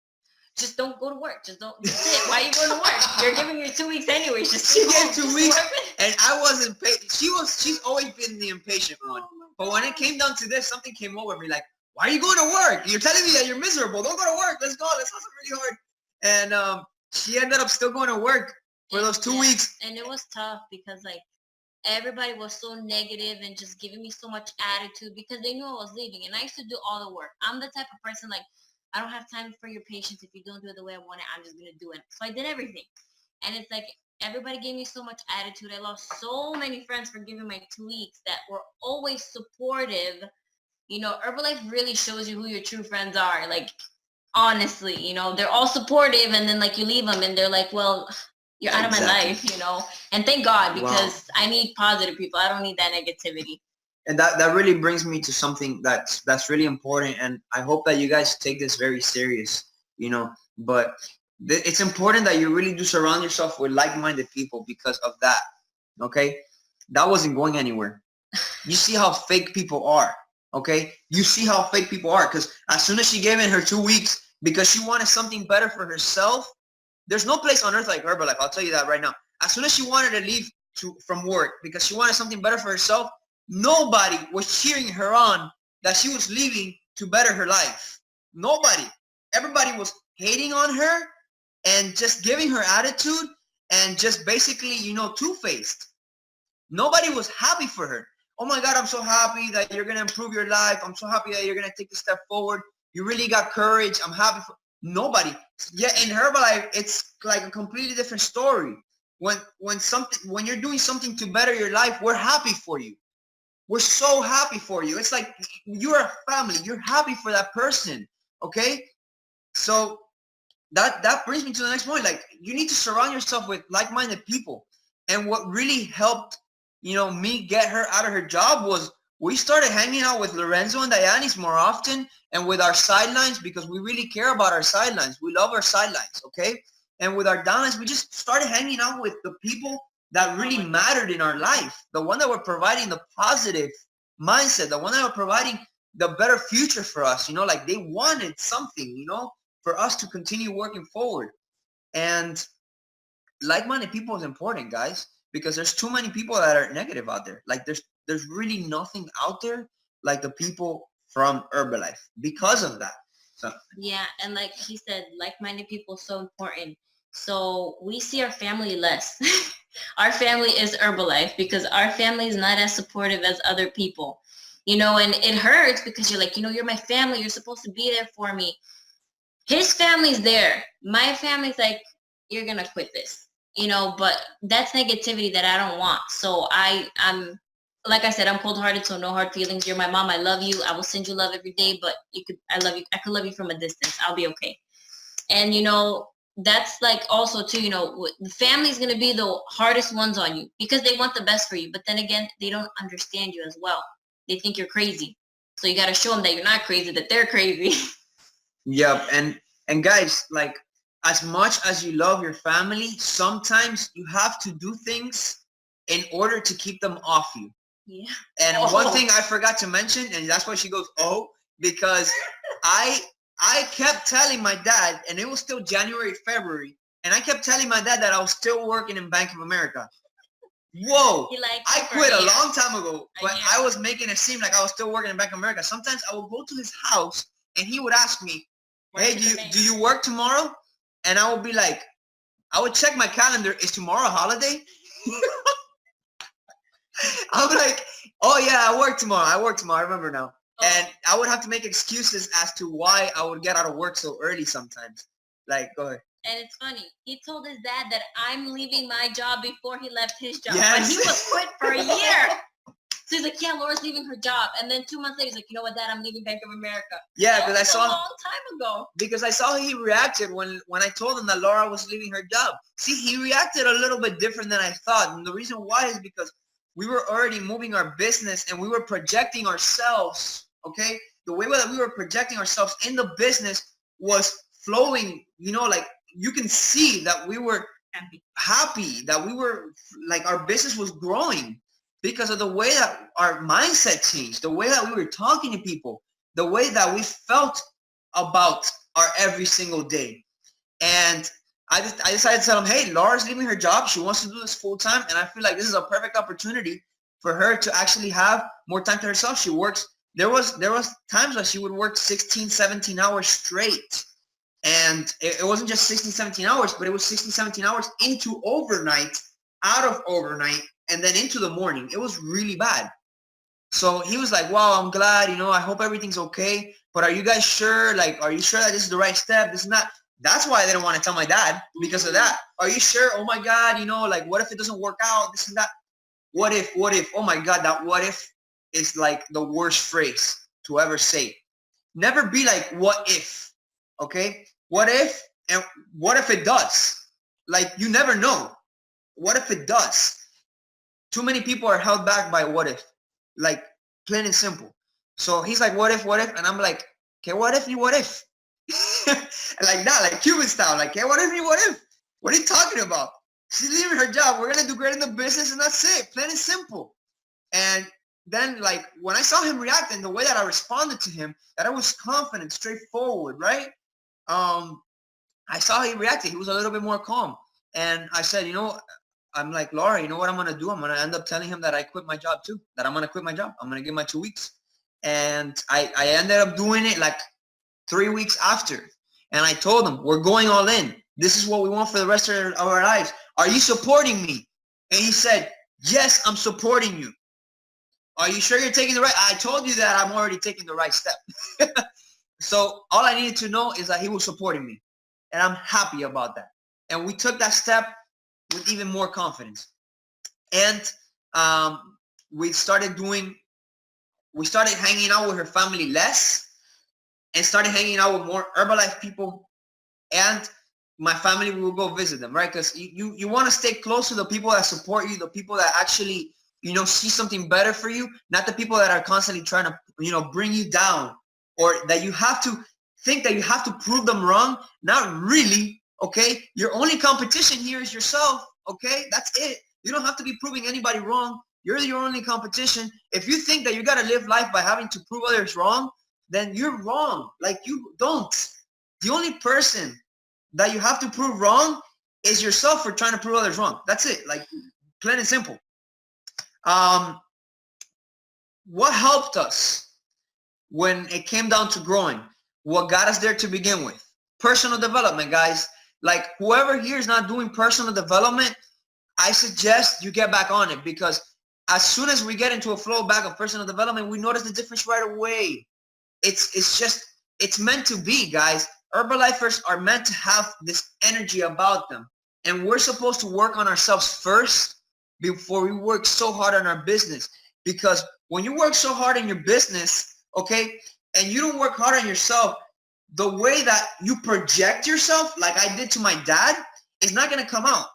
Just don't go to work. Just don't. That's it. Why are you going to work? You're giving your 2 weeks anyway. Just she gave 2 weeks, and I wasn't. She's always been the impatient one. But when it came down to this, something came over me like, why are you going to work? You're telling me that you're miserable. Don't go to work. Let's go. Let's hustle really hard. And she ended up still going to work for those 2 weeks. And it was tough because like everybody was so negative and just giving me so much attitude because they knew I was leaving. And I used to do all the work. I'm the type of person like, I don't have time for your patience. If you don't do it the way I want it, I'm just going to do it. So I did everything. And it's like everybody gave me so much attitude. I lost so many friends for giving my 2 weeks that were always supportive. Herbalife really shows you who your true friends are. Like, honestly, they're all supportive. And then like you leave them and they're like, well, you're out of my life, And thank God because I need positive people. I don't need that negativity. And that really brings me to something that's really important, and I hope that you guys take this very serious, but it's important that you really do surround yourself with like-minded people because of that. Okay, that wasn't going anywhere. You see how fake people are. Okay, you see how fake people are, because as soon as she gave in her 2 weeks because she wanted something better for herself, there's no place on earth like Herbalife. I'll tell you that right now. As soon as she wanted to leave from work because she wanted something better for herself, nobody was cheering her on that she was leaving to better her life. Nobody. Everybody was hating on her and just giving her attitude and just basically, two-faced. Nobody was happy for her. Oh my God, I'm so happy that you're going to improve your life. I'm so happy that you're going to take a step forward. You really got courage. I'm happy for nobody. Yeah, in Herbalife, it's like a completely different story. When you're doing something to better your life, we're happy for you. We're so happy for you. It's like you're a family. You're happy for that person. Okay? So that brings me to the next point. Like, you need to surround yourself with like-minded people. And what really helped, me get her out of her job was we started hanging out with Lorenzo and Dianis more often and with our sidelines because we really care about our sidelines. We love our sidelines, okay? And with our downlines, we just started hanging out with the people that really mattered in our life, the one that were providing the positive mindset, the one that were providing the better future for us, like they wanted something, for us to continue working forward. And like-minded people is important, guys, because there's too many people that are negative out there. Like there's really nothing out there like the people from Herbalife because of that. So yeah, and like he said, like-minded people so important. So we see our family less. Our family is Herbalife because our family is not as supportive as other people, and it hurts because you're like, you're my family. You're supposed to be there for me. His family's there. My family's like, you're going to quit this, but that's negativity that I don't want. So I'm, like I said, I'm cold-hearted, so no hard feelings. You're my mom. I love you. I will send you love every day, but I love you. I could love you from a distance. I'll be okay. And, that's like also too, the family's going to be the hardest ones on you because they want the best for you. But then again, they don't understand you as well. They think you're crazy. So you got to show them that you're not crazy, that they're crazy. Yep. And guys, like, as much as you love your family, sometimes you have to do things in order to keep them off you. Yeah. And one thing I forgot to mention, and that's why she goes, oh, because I kept telling my dad, and it was still January, February, and I kept telling my dad that I was still working in Bank of America. Whoa, I quit a long time ago, but I was making it seem like I was still working in Bank of America. Sometimes I would go to his house and he would ask me, Where's hey, the do you work tomorrow? And I would be like, I would check my calendar. Is tomorrow a holiday? I'm like, oh yeah, I work tomorrow. I remember now. Oh. And I would have to make excuses as to why I would get out of work so early sometimes. Like, go ahead. And it's funny. He told his dad that I'm leaving my job before he left his job. Yes. But he was quit for a year. So he's like, yeah, Laura's leaving her job. And then 2 months later, he's like, you know what, Dad, I'm leaving Bank of America. Yeah, because I saw a long time ago. Because I saw how he reacted when I told him that Laura was leaving her job. See, he reacted a little bit different than I thought. And the reason why is because we were already moving our business and we were projecting ourselves, okay? The way that we were projecting ourselves in the business was flowing, you know, like you can see that we were happy, that we were, like our business was growing because of the way that our mindset changed, the way that we were talking to people, the way that we felt about our every single day. And I decided to tell him, hey, Laura's leaving her job. She wants to do this full time. And I feel like this is a perfect opportunity for her to actually have more time to herself. She works. There was times when she would work 16, 17 hours straight. And it wasn't just 16, 17 hours, but it was 16, 17 hours into overnight, out of overnight, and then into the morning. It was really bad. So he was like, wow, I'm glad, you know, I hope everything's okay. But are you guys sure? Like, are you sure that this is the right step? This is not. That's why I didn't want to tell my dad, because of that. Are you sure? Oh my God, you know, like what if it doesn't work out? This and that. What if? Oh my God, that what if is like the worst phrase to ever say. Never be like, what if? Okay? What if? And what if it does? Like, you never know. What if it does? Too many people are held back by what if. Like, plain and simple. So he's like, what if? And I'm like, okay, what if? Like that, like Cuban style. Like, hey, what if? What are you talking about? She's leaving her job. We're going to do great in the business, and that's it. Plain and simple. And then, like, when I saw him react and the way that I responded to him, that I was confident, straightforward, right? I saw how he reacted. He was a little bit more calm. And I said, you know, I'm like, Laura, you know what I'm going to do? I'm going to end up telling him that I quit my job too, that I'm going to quit my job. I'm going to give my 2 weeks. And I ended up doing it like 3 weeks after. And I told him, we're going all in. This is what we want for the rest of our lives. Are you supporting me? And he said, yes, I'm supporting you. Are you sure you're taking the right? I told you that I'm already taking the right step. So all I needed to know is that he was supporting me. And I'm happy about that. And we took that step with even more confidence. And we started hanging out with her family less and started hanging out with more Herbalife people. And my family, we will go visit them, right? Because you want to stay close to the people that support you, the people that actually, you know, see something better for you, not the people that are constantly trying to, you know, bring you down, or that you have to think that you have to prove them wrong. Not really, okay? Your only competition here is yourself, okay? That's it. You don't have to be proving anybody wrong. You're your only competition. If you think that you got to live life by having to prove others wrong, then you're wrong. Like, you don't. The only person that you have to prove wrong is yourself for trying to prove others wrong. That's it. Like, plain and simple. What helped us when it came down to growing? What got us there to begin with? Personal development, guys. Like, whoever here is not doing personal development, I suggest you get back on it, because as soon as we get into a flow back of personal development, we notice the difference right away. It's meant to be, guys. Herbalifers are meant to have this energy about them. And we're supposed to work on ourselves first before we work so hard on our business. Because when you work so hard in your business, okay, and you don't work hard on yourself, the way that you project yourself, like I did to my dad, is not going to come out.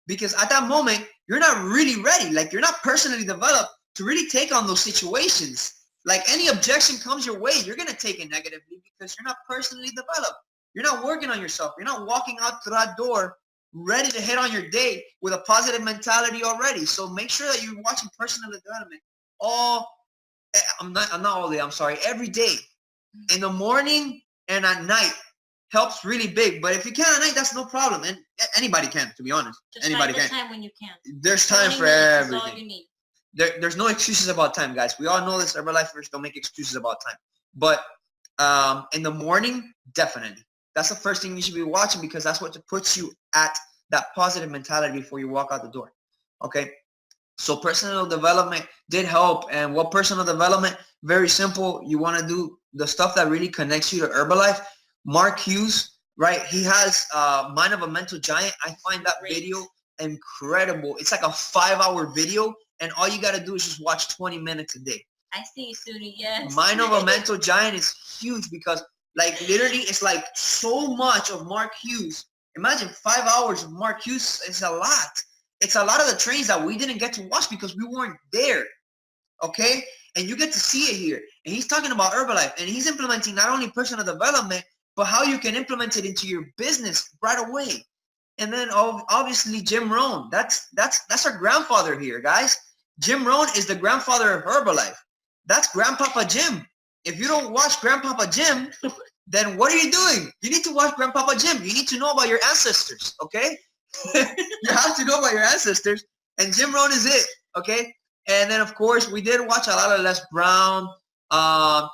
Because at that moment, you're not really ready. Like, you're not personally developed to really take on those situations. Like, any objection comes your way, you're going to take it negatively because you're not personally developed. You're not working on yourself. You're not walking out through that door ready to hit on your day with a positive mentality already. So make sure that you're watching personal development every day. In the morning and at night helps really big. But if you can at night, that's no problem. And anybody can, to be honest. Just anybody find the can. time when you can. There's time for That's all everything. you need. There's no excuses about time, guys. We all know this. Herbalifers don't make excuses about time. But In the morning, definitely. That's the first thing you should be watching because that's what puts you at that positive mentality before you walk out the door. Okay. So personal development did help. And what personal development? Very simple. You want to do the stuff that really connects you to Herbalife. Mark Hughes, right? He has Mind of a Mental Giant. I find that video incredible. It's like a 5-hour video, and all you got to do is just watch 20 minutes a day. I see, Sudi, yes. Mind of a Mental Giant is huge because, like, literally, it's like so much of Mark Hughes. Imagine 5 hours of Mark Hughes is a lot. It's a lot of the trains that we didn't get to watch because we weren't there, okay? And you get to see it here. And he's talking about Herbalife, and he's implementing not only personal development, but how you can implement it into your business right away. And then obviously Jim Rohn. That's our grandfather here, guys. Jim Rohn is the grandfather of Herbalife. That's Grandpapa Jim. If you don't watch Grandpapa Jim, then what are you doing? You need to watch Grandpapa Jim. You need to know about your ancestors, okay? You have to know about your ancestors, and Jim Rohn is it, okay? And then, of course, we did watch a lot of Les Brown,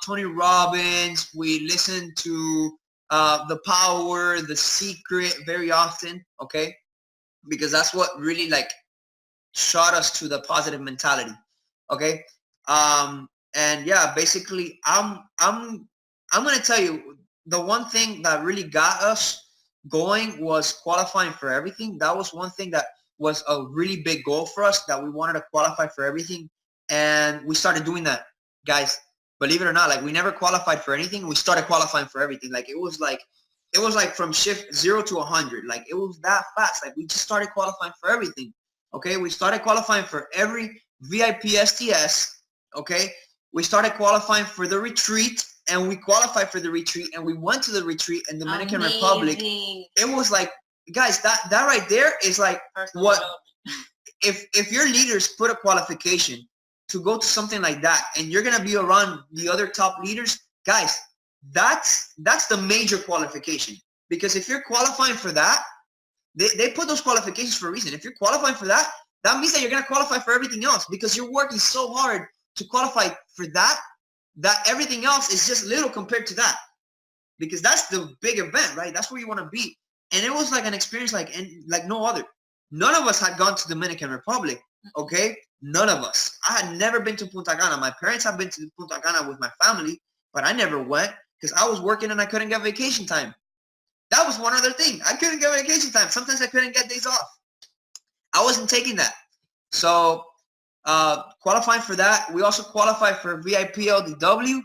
Tony Robbins. We listened to The Power, The Secret very often, okay? Because that's what really, like, shot us to the positive mentality, okay? And yeah, basically, I'm gonna tell you the one thing that really got us going was qualifying for everything. That was one thing that was a really big goal for us, that we wanted to qualify for everything, and we started doing that, guys. Believe it or not, like, we never qualified for anything. We started qualifying for everything. Like, it was like from shift 0 to 100. Like, it was that fast. Like, we just started qualifying for everything. Okay, we started qualifying for every VIP STS. Okay, we started qualifying for the retreat, and we qualified for the retreat, and we went to the retreat in Dominican Republic. It was like, guys, that right there is like what if your leaders put a qualification to go to something like that, and you're gonna be around the other top leaders, guys, that's the major qualification. Because if you're qualifying for that, they put those qualifications for a reason. If you're qualifying for that, that means that you're gonna qualify for everything else, because you're working so hard to qualify for that everything else is just little compared to that, because that's the big event, right? That's where you want to be. And it was like an experience like no other. None of us had gone to Dominican Republic, okay? None of us. I had never been to Punta Cana. My parents have been to Punta Cana with my family, but I never went because I was working and I couldn't get vacation time. That was one other thing. I couldn't get vacation time. Sometimes I couldn't get days off. I wasn't taking that. So qualifying for that. We also qualified for VIP LDW.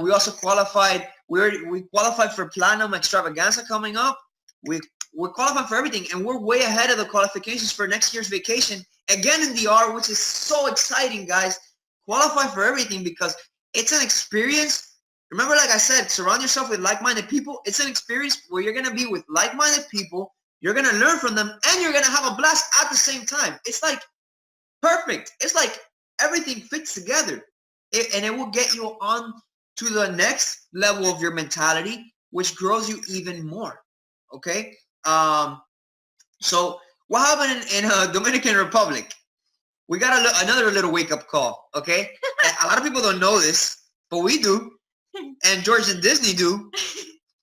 We also qualified. We qualified for Platinum Extravaganza coming up. We're qualified for everything, and we're way ahead of the qualifications for next year's vacation again in DR, which is so exciting, guys. Qualify for everything because it's an experience. Remember, like I said, surround yourself with like-minded people. It's an experience where you're gonna be with like-minded people. You're gonna learn from them, and you're gonna have a blast at the same time. It's like perfect. It's like everything fits together, and it will get you on to the next level of your mentality, which grows you even more. Okay. So what happened in Dominican Republic? We got another little wake-up call. Okay. A lot of people don't know this, but we do, and George and Disney do.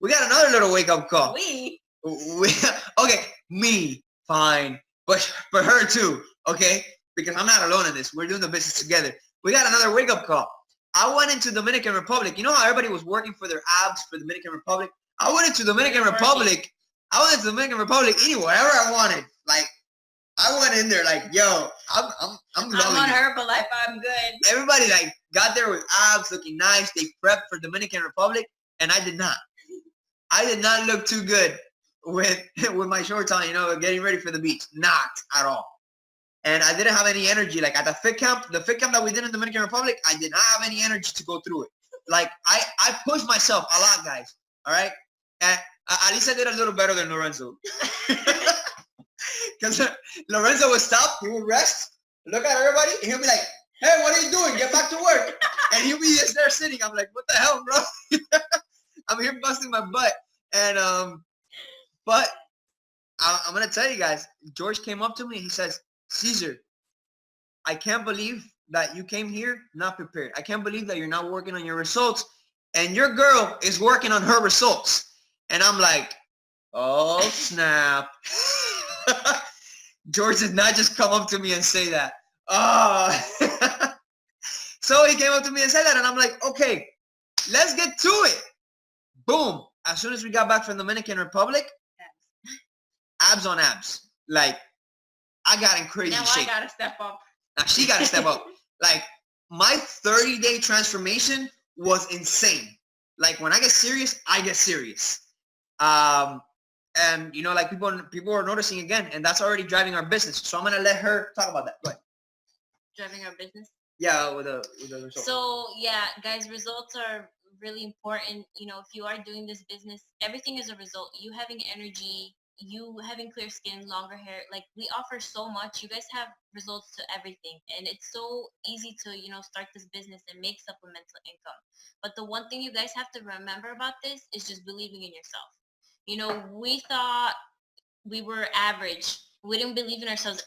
We got another little wake-up call. We okay, me fine, but her too. Okay. Because I'm not alone in this. We're doing the business together. We got another wake-up call. I went into Dominican Republic. You know how everybody was working for their abs for Dominican Republic? I went into Dominican Republic. I went to Dominican Republic eating whatever I wanted. Like, I went in there like, yo, I'm on Herbalife. I'm good. Everybody like got there with abs, looking nice. They prepped for Dominican Republic, and I did not. I did not look too good with my shorts on, getting ready for the beach. Not at all. And I didn't have any energy. Like at the fit camp that we did in Dominican Republic, I did not have any energy to go through it. Like I pushed myself a lot, guys. All right. And at least I did a little better than Lorenzo. Because Lorenzo would stop, he would rest, look at everybody, and he'll be like, hey, what are you doing? Get back to work. And he'll be just there sitting. I'm like, what the hell, bro? I'm here busting my butt. And but I'm gonna tell you guys, George came up to me and he says, Caesar, I can't believe that you came here not prepared. I can't believe that you're not working on your results and your girl is working on her results. And I'm like, oh, snap. George did not just come up to me and say that. Oh. So he came up to me and said that, and I'm like, okay, let's get to it. Boom. As soon as we got back from the Dominican Republic, abs on abs. Like, I got in crazy shape. Now I gotta step up. Now she gotta step up. Like, my 30-day transformation was insane. Like, when I get serious, I get serious. And you know, like people are noticing again, and that's already driving our business. So I'm gonna let her talk about that. Go ahead. Driving our business. Yeah, with the results. So yeah, guys, results are really important. You know, if you are doing this business, everything is a result. You having energy, you having clear skin, longer hair, like we offer so much. You guys have results to everything, and it's so easy to, you know, start this business and make supplemental income. But the one thing you guys have to remember about this is just believing in yourself. You know, we thought we were average. We didn't believe in ourselves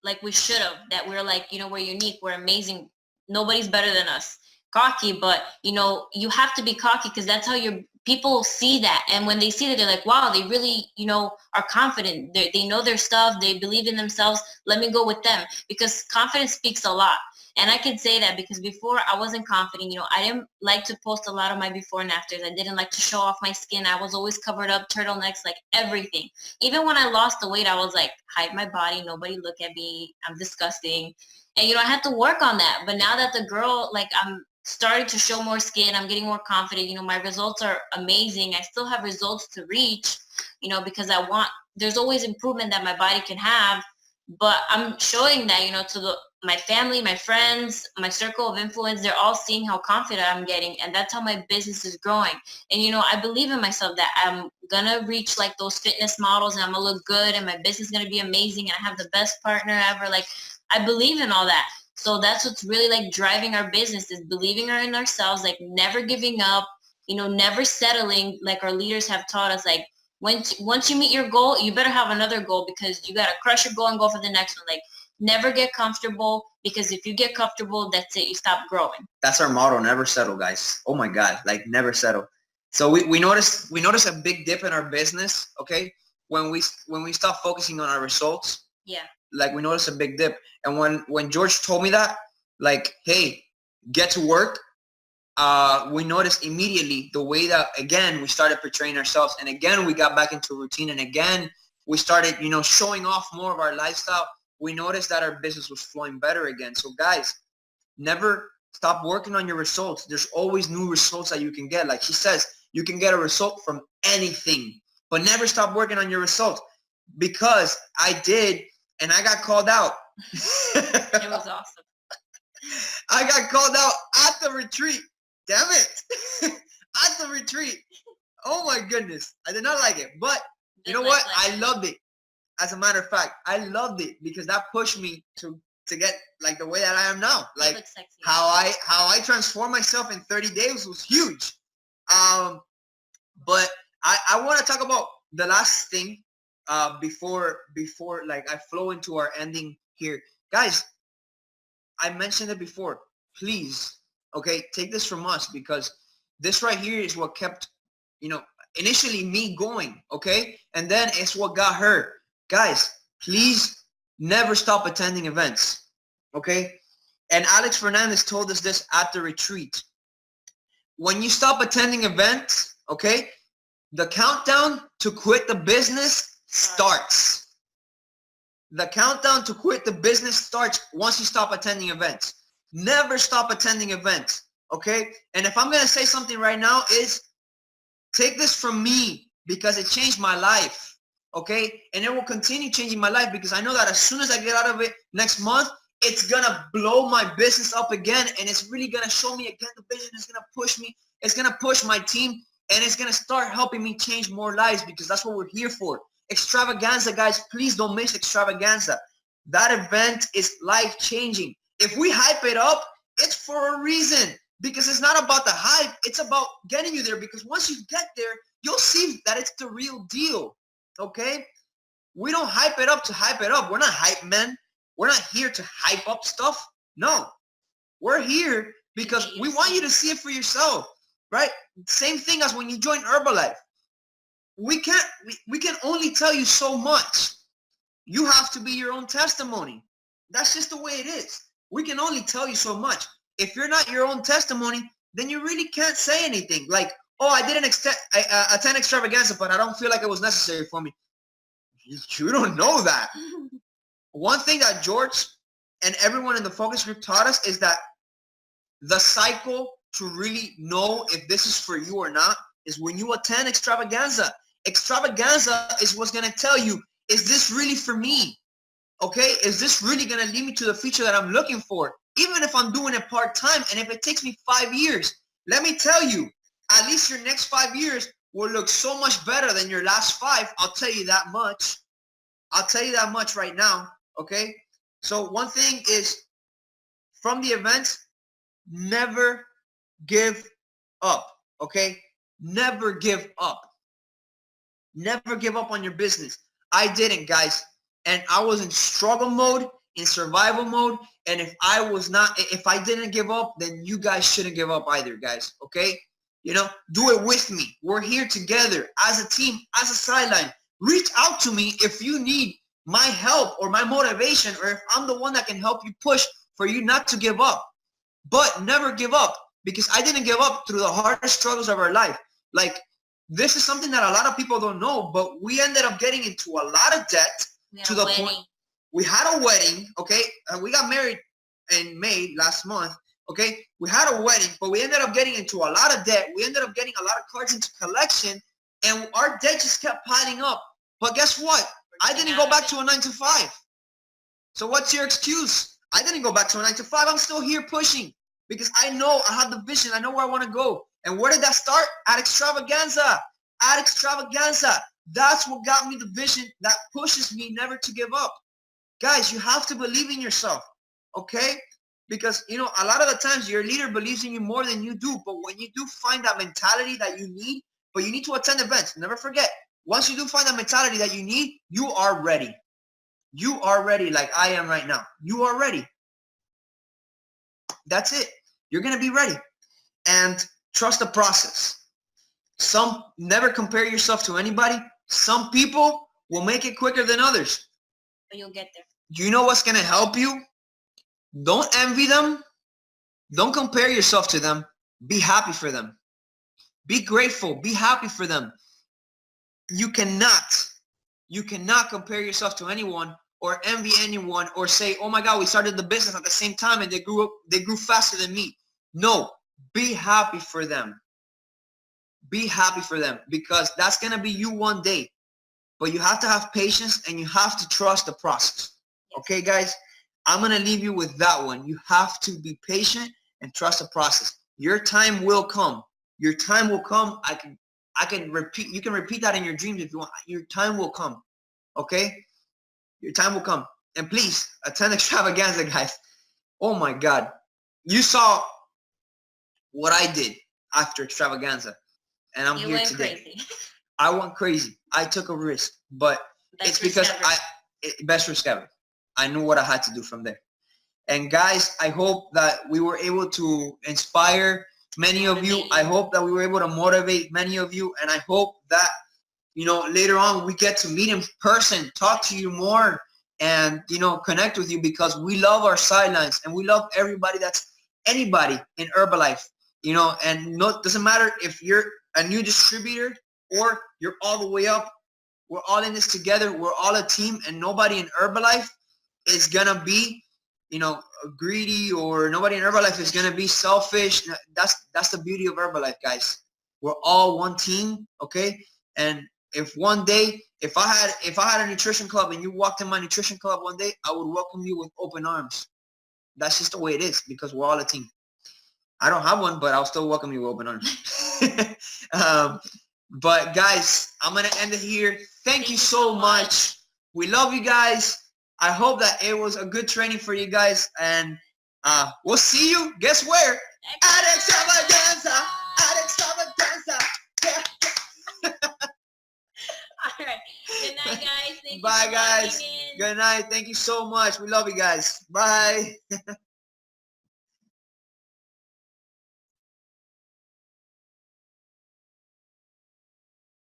like we should have, that we're like, you know, we're unique, we're amazing, nobody's better than us. Cocky, but you know, you have to be cocky because that's how your people see that. And when they see that, they're like, wow, they really, you know, are confident. They know their stuff. They believe in themselves. Let me go with them, because confidence speaks a lot. And I can say that because before I wasn't confident. You know, I didn't like to post a lot of my before and afters. I didn't like to show off my skin. I was always covered up, turtlenecks, like everything. Even when I lost the weight, I was like, hide my body. Nobody look at me. I'm disgusting. And, you know, I had to work on that. But now that the girl, like, I'm starting to show more skin, I'm getting more confident. You know, my results are amazing. I still have results to reach, you know, because there's always improvement that my body can have. But I'm showing that, you know, to my family, my friends, my circle of influence. They're all seeing how confident I'm getting, and that's how my business is growing. And, you know, I believe in myself that I'm going to reach like those fitness models, and I'm going to look good, and my business is going to be amazing, and I have the best partner ever. Like, I believe in all that. So that's what's really like driving our business, is believing in ourselves, like never giving up, you know, never settling, like our leaders have taught us. Like, once you meet your goal, you better have another goal, because you got to crush your goal and go for the next one. Like, never get comfortable, because if you get comfortable, that's it. You stop growing. That's our motto. Never settle, guys. Oh my God. Like, never settle. So we noticed a big dip in our business. Okay. When we stop focusing on our results. Yeah. Like, we noticed a big dip. And when George told me that, like, hey, get to work, we noticed immediately the way that, again, we started portraying ourselves, and again, we got back into routine, and again, we started, you know, showing off more of our lifestyle. We noticed that our business was flowing better again. So guys, never stop working on your results. There's always new results that you can get. Like she says, you can get a result from anything, but never stop working on your results, because I did, and I got called out. It was awesome. I got called out at the retreat. Damn it. At the retreat. Oh my goodness. I did not like it. But you know what? I loved it. As a matter of fact, I loved it, because that pushed me to get like the way that I am now. Like how I transformed myself in 30 days was huge. But I want to talk about the last thing before like I flow into our ending here. Guys, I mentioned it before. Please, okay, take this from us, because this right here is what kept, you know, initially me going, okay? And then it's what got her. Guys, please never stop attending events, okay? And Alex Fernandez told us this at the retreat. When you stop attending events, okay, the countdown to quit the business starts. The countdown to quit the business starts once you stop attending events. Never stop attending events, okay? And if I'm going to say something right now, is take this from me, because it changed my life, okay? And it will continue changing my life, because I know that as soon as I get out of it next month, it's going to blow my business up again, and it's really going to show me again the vision. It's going to push me. It's going to push my team, and it's going to start helping me change more lives, because that's what we're here for. Extravaganza, guys, please don't miss Extravaganza. That event is life-changing. If we hype it up, it's for a reason, because it's not about the hype. It's about getting you there, because once you get there, you'll see that it's the real deal, okay? We don't hype it up to hype it up. We're not hype men. We're not here to hype up stuff. No, we're here because we want you to see it for yourself, right? Same thing as when you join Herbalife. We can only tell you so much. You have to be your own testimony. That's just the way it is. We can only tell you so much. If you're not your own testimony, then you really can't say anything. Like, oh, I didn't attend extravaganza, but I don't feel like it was necessary for me. You don't know that. One thing that George and everyone in the focus group taught us is that the cycle to really know if this is for you or not is when you attend extravaganza. Extravaganza is what's going to tell you, is this really for me? Okay, is this really going to lead me to the future that I'm looking for? Even if I'm doing it part-time and if it takes me 5 years, let me tell you, at least your next 5 years will look so much better than your last 5. I'll tell you that much. I'll tell you that much right now, okay? So one thing is, from the events, never give up, okay? Never give up. Never give up on your business. I didn't, guys. And I was in struggle mode, in survival mode. And if I didn't give up, then you guys shouldn't give up either, guys, okay? You know, do it with me. We're here together as a team, as a sideline. Reach out to me if you need my help or my motivation, or if I'm the one that can help you push for you not to give up. But never give up, because I didn't give up through the hardest struggles of our life. Like, this is something that a lot of people don't know, but we ended up getting into a lot of debt to the point. We had a wedding, okay? We got married in May last month, okay? We had a wedding, but we ended up getting into a lot of debt. We ended up getting a lot of cards into collection, and our debt just kept piling up. But guess what? I didn't go back to a 9-to-5. So what's your excuse? I didn't go back to a 9-to-5. I'm still here pushing because I know I have the vision. I know where I want to go. And where did that start? At extravaganza. At extravaganza. That's what got me the vision that pushes me never to give up. Guys, you have to believe in yourself, okay? Because, you know, a lot of the times your leader believes in you more than you do. But when you do find that mentality that you need, but you need to attend events. Never forget, once you do find that mentality that you need, you are ready. You are ready, like I am right now. You are ready. That's it. You're going to be ready. And trust the process. Never compare yourself to anybody. Some people will make it quicker than others. But you'll get there. You know what's going to help you? Don't envy them. Don't compare yourself to them. Be happy for them. Be grateful. Be happy for them. You cannot compare yourself to anyone or envy anyone or say, oh my God, we started the business at the same time and they grew faster than me. No, be happy for them. Be happy for them, because that's going to be you one day. But you have to have patience and you have to trust the process. Okay, guys? I'm going to leave you with that one. You have to be patient and trust the process. Your time will come. Your time will come. I can repeat. You can repeat that in your dreams if you want. Your time will come. Okay? Your time will come. And please, attend extravaganza, guys. Oh my God. You saw what I did after extravaganza. And I'm here today. Crazy. I went crazy. I took a risk. But it's because best risk ever. I knew what I had to do from there. And guys, I hope that we were able to inspire many of you. I hope that we were able to motivate many of you. And I hope that, you know, later on we get to meet in person, talk to you more, and, you know, connect with you, because we love our sidelines and we love everybody that's anybody in Herbalife, you know, and no, doesn't matter if you're a new distributor or you're all the way up. We're all in this together. We're all a team, and nobody in Herbalife is gonna be, you know, greedy, or nobody in Herbalife is gonna be selfish. That's the beauty of Herbalife, guys. We're all one team, okay? And if one day, if I had a nutrition club and you walked in my nutrition club one day, I would welcome you with open arms. That's just the way it is, because we're all a team. I don't have one, but I'll still welcome you with open arms. But guys, I'm gonna end it here. Thank you so much. We love you guys. I hope that it was a good training for you guys, and we'll see you. Guess where? At extravaganza. At extravaganza. All right. Good night, guys. Thank Bye, you for guys. in. Good night. Thank you so much. We love you guys. Bye.